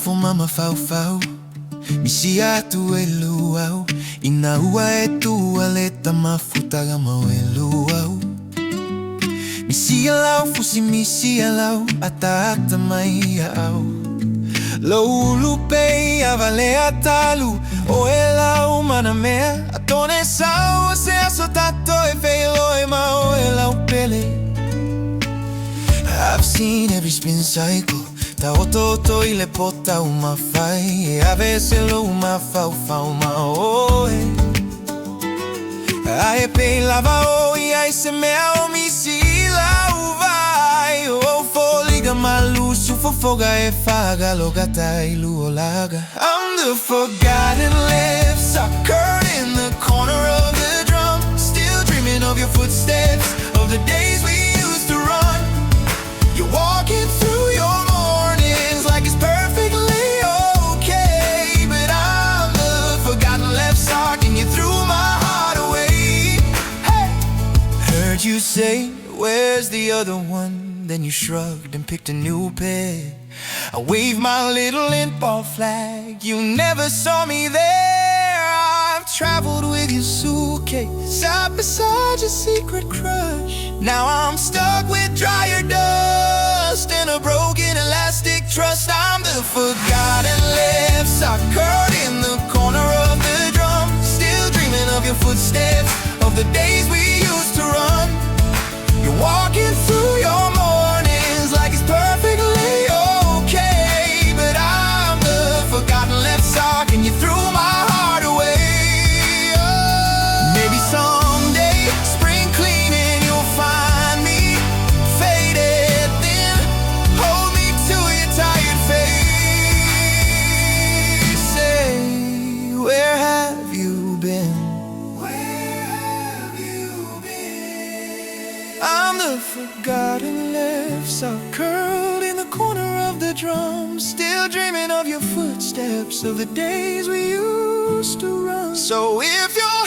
soulful mama faufau, misia tu e luau, ina ua e tua leta mafuta ga mau e luau. Misia lau fusi misia lau, ata mai au. Loulu pei a vale a talu, o e lau mana mea, a tone sau se aso tato e veilo e mau e lau pele. I've seen every spin cycle, ta ototo I le pota uma fai, e a vese lo uma fau fau ma oe. Ai e pei lava o I ai se mea o mi si lau vai, o foliga malu su fofoga e faga logata I luo laga. I'm the forgotten lift, sucker in the corner of the drum, still dreaming of your footsteps, of the days we used to run. You're walking through your mornings like it's perfectly okay, but I'm the forgotten left sock and you threw my heart away. Hey! Heard you say, where's the other one? Then you shrugged and picked a new pair. I waved my little lint ball flag, you never saw me there. I've traveled with your suitcase, sat beside your secret crush. Now I'm stuck with dryer dust and a broken elastic trust. I'm the forgotten left sock curled in the corner of the drum, still dreaming of your footsteps, of the days we used to run. You're walking through your mornings like it's perfectly okay, but I'm the forgotten left sock and you threw my heart away. Maybe someday, spring cleaning, you'll find me faded, then hold me to your tired face. Say, where have you been? I'm the forgotten left sock curled in the corner of the drum, still dreaming of your footsteps, of the days we used to run. So if you're